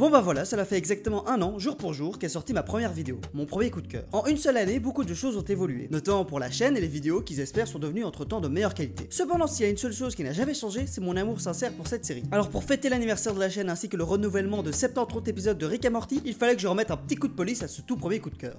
Bon bah voilà, cela fait exactement un an, jour pour jour, qu'est sortie ma première vidéo, mon premier coup de cœur. En une seule année, beaucoup de choses ont évolué, notamment pour la chaîne et les vidéos qu'ils espèrent sont devenues entre temps de meilleure qualité. Cependant, s'il y a une seule chose qui n'a jamais changé, c'est mon amour sincère pour cette série. Alors pour fêter l'anniversaire de la chaîne ainsi que le renouvellement de 70 épisodes de Rick et Morty, il fallait que je remette un petit coup de police à ce tout premier coup de cœur.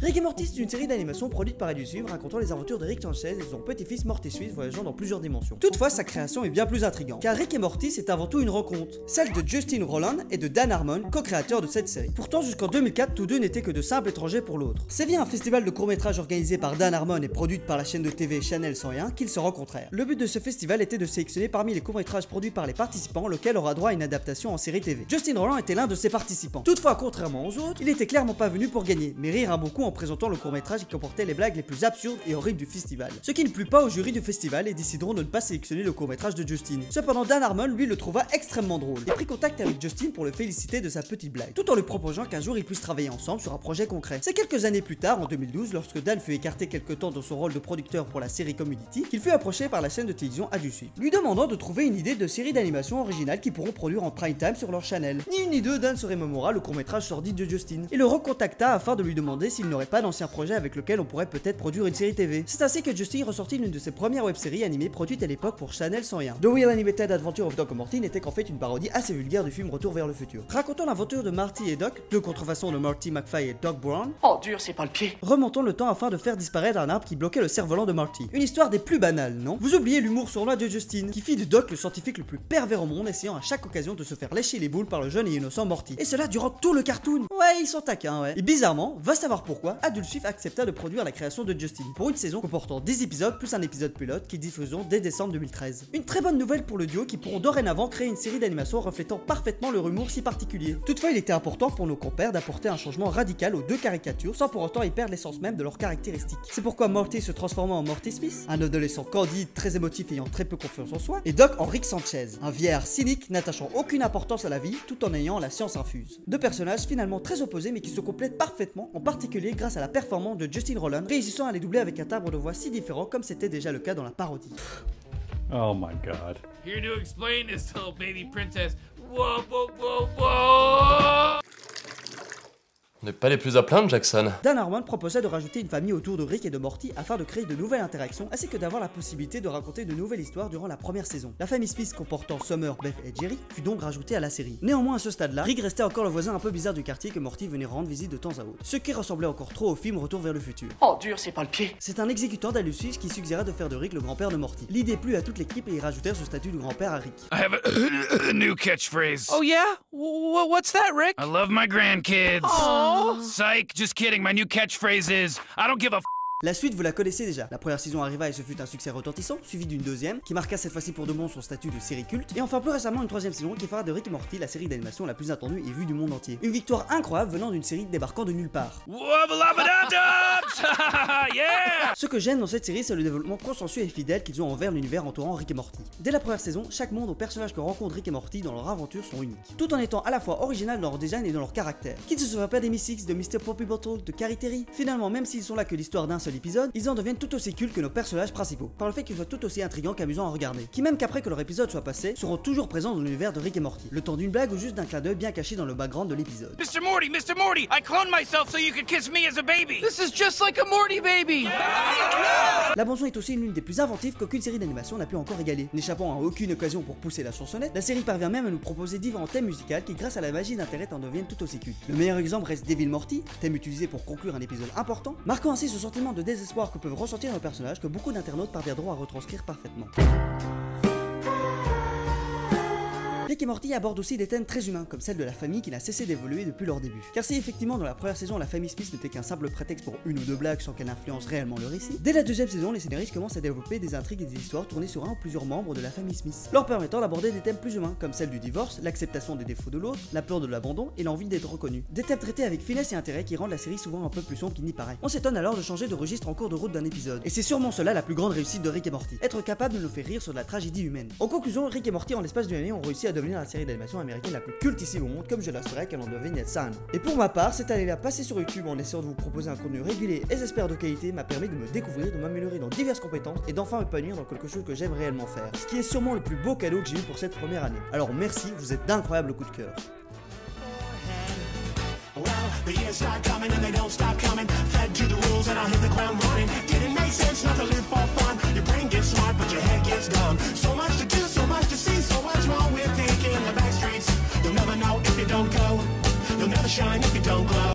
Rick et Morty, c'est une série d'animation produite par Adult Swim racontant les aventures de Rick Sanchez et son petit-fils Morty Swift voyageant dans plusieurs dimensions. Toutefois, sa création est bien plus intrigante, car Rick et Morty, c'est avant tout une rencontre, celle de Justin Roiland et de Dan Harmon, co-créateurs de cette série. Pourtant, jusqu'en 2004, tous deux n'étaient que de simples étrangers pour l'autre. C'est via un festival de court-métrage organisé par Dan Harmon et produit par la chaîne de TV Channel 101 qu'ils se rencontrèrent. Le but de ce festival était de sélectionner parmi les courts-métrages produits par les participants lequel aura droit à une adaptation en série TV. Justin Roiland était l'un de ces participants. Toutefois, contrairement aux autres, il était clairement pas venu pour gagner, mais rire un bon coup en présentant le court-métrage qui comportait les blagues les plus absurdes et horribles du festival. Ce qui ne plut pas au jury du festival et décideront de ne pas sélectionner le court-métrage de Justin. Cependant, Dan Harmon, lui, le trouva extrêmement drôle et prit contact avec Justin pour le féliciter de sa petite blague, tout en lui proposant qu'un jour ils puissent travailler ensemble sur un projet concret. C'est quelques années plus tard, en 2012, lorsque Dan fut écarté quelque temps dans son rôle de producteur pour la série Community, qu'il fut approché par la chaîne de télévision Adult Swim, lui demandant de trouver une idée de série d'animation originale qu'ils pourront produire en prime time sur leur channel. Ni une ni deux, Dan se remémora le court-métrage sordide de Justin et le recontacta afin de lui demander s'il n'aurait pas d'ancien projet avec lequel on pourrait peut-être produire une série TV. C'est ainsi que Justin ressortit l'une de ses premières web-séries animées produites à l'époque pour Channel 101. The Real Animated Adventure of Doc and Morty n'était qu'en fait une parodie assez vulgaire du film Retour vers le futur, racontant l'aventure de Marty et Doc, deux contrefaçons de Marty McFly et Doc Brown. Oh dur, c'est pas le pied. Remontons le temps afin de faire disparaître un arbre qui bloquait le cerf-volant de Marty. Une histoire des plus banales, non? Vous oubliez l'humour sournois de Justin, qui fit de Doc le scientifique le plus pervers au monde, essayant à chaque occasion de se faire lécher les boules par le jeune et innocent Morty. Et cela durant tout le cartoon. Ouais, ils sont taquins, ouais. Et bizarrement, va savoir pourquoi, Adult Swim accepta de produire la création de Justin pour une saison comportant 10 épisodes plus un épisode pilote qui diffuseront dès décembre 2013. Une très bonne nouvelle pour le duo qui pourront dorénavant créer une série d'animation reflétant parfaitement leur humour si particulier. Toutefois, il était important pour nos compères d'apporter un changement radical aux deux caricatures sans pour autant y perdre l'essence même de leurs caractéristiques. C'est pourquoi Morty se transformant en Morty Smith, un adolescent candide, très émotif ayant très peu confiance en soi, et Doc en Rick Sanchez, un vieillard cynique n'attachant aucune importance à la vie tout en ayant la science infuse. Deux personnages finalement très opposés mais qui se complètent parfaitement, en particulier grâce à la performance de Justin Roiland, réussissant à les doubler avec un timbre de voix si différent comme c'était déjà le cas dans la parodie. Oh my god. Here to explain this little baby princess. Whoa, whoa, whoa, whoa! On n'est pas les plus à plaindre, Jackson. Dan Harmon proposa de rajouter une famille autour de Rick et de Morty afin de créer de nouvelles interactions ainsi que d'avoir la possibilité de raconter de nouvelles histoires durant la première saison. La famille Smith comportant Summer, Beth et Jerry fut donc rajoutée à la série. Néanmoins à ce stade-là, Rick restait encore le voisin un peu bizarre du quartier que Morty venait rendre visite de temps à autre, ce qui ressemblait encore trop au film Retour vers le futur. Oh dur, c'est pas le pied. C'est un exécutant d'Adult Swim qui suggéra de faire de Rick le grand-père de Morty. L'idée plut à toute l'équipe et ils rajoutèrent ce statut de grand-père à Rick. I have a new catchphrase. Oh yeah? What's that, Rick? I love my grandkids. Aww. Psych, just kidding. My new catchphrase is I don't give a f. La suite, vous la connaissez déjà. La première saison arriva et ce fut un succès retentissant, suivi d'une deuxième, qui marqua cette fois-ci pour de bon son statut de série culte, et enfin plus récemment une troisième saison qui fera de Rick et Morty la série d'animation la plus attendue et vue du monde entier. Une victoire incroyable venant d'une série débarquant de nulle part. Yeah! Ce que j'aime dans cette série, c'est le développement consensuel et fidèle qu'ils ont envers l'univers entourant Rick et Morty. Dès la première saison, chaque monde aux personnages que rencontrent Rick et Morty dans leur aventure sont uniques, tout en étant à la fois original dans leur design et dans leur caractère. Qu'il ne se soit pas des Mystics, de Mr. Poppy Bottle, de Carrie Terry, finalement même s'ils sont là que l'histoire d'un seul épisode, ils en deviennent tout aussi cultes que nos personnages principaux, par le fait qu'ils soient tout aussi intrigants qu'amusants à regarder, qui même qu'après que leur épisode soit passé, seront toujours présents dans l'univers de Rick et Morty, le temps d'une blague ou juste d'un clin d'œil bien caché dans le background de l'épisode. Mr. Morty, I cloned myself so you could kiss me as a baby. This is just like a Morty baby! La bande-son est aussi l'une des plus inventives qu'aucune série d'animation n'a pu encore égaler. N'échappant à aucune occasion pour pousser la chansonnette, la série parvient même à nous proposer différents thèmes musicaux qui, grâce à la magie d'internet, en deviennent tout aussi cultes. Le meilleur exemple reste Devil Morty, thème utilisé pour conclure un épisode important, marquant ainsi ce sentiment de désespoir que peuvent ressentir nos personnages que beaucoup d'internautes parviendront à retranscrire parfaitement. Rick et Morty abordent aussi des thèmes très humains, comme celle de la famille qui n'a cessé d'évoluer depuis leur début. Car si effectivement dans la première saison la famille Smith n'était qu'un simple prétexte pour une ou deux blagues sans qu'elle influence réellement le récit, dès la deuxième saison les scénaristes commencent à développer des intrigues et des histoires tournées sur un ou plusieurs membres de la famille Smith, leur permettant d'aborder des thèmes plus humains, comme celle du divorce, l'acceptation des défauts de l'autre, la peur de l'abandon et l'envie d'être reconnu. Des thèmes traités avec finesse et intérêt qui rendent la série souvent un peu plus sombre qu'il n'y paraît. On s'étonne alors de changer de registre en cours de route d'un épisode, et c'est sûrement cela la plus grande réussite de Rick et Morty, être capable de nous faire rire sur de la tragédie humaine. En conclusion, Rick et Morty en l'espace d'une année ont réussi à devenir devenir la série d'animation américaine la plus cultissime au monde comme Just Break and the Vignette San. Et pour ma part, cette année-là, passer sur YouTube en essayant de vous proposer un contenu régulier et j'espère de qualité m'a permis de me découvrir, de m'améliorer dans diverses compétences et d'enfin m'épanouir dans quelque chose que j'aime réellement faire. Ce qui est sûrement le plus beau cadeau que j'ai eu pour cette première année. Alors merci, vous êtes d'incroyables coups de cœur. The years start coming and they don't stop coming. Fed to the rules and I hit the ground running. Didn't make sense not to live for fun. Your brain gets smart but your head gets dumb. So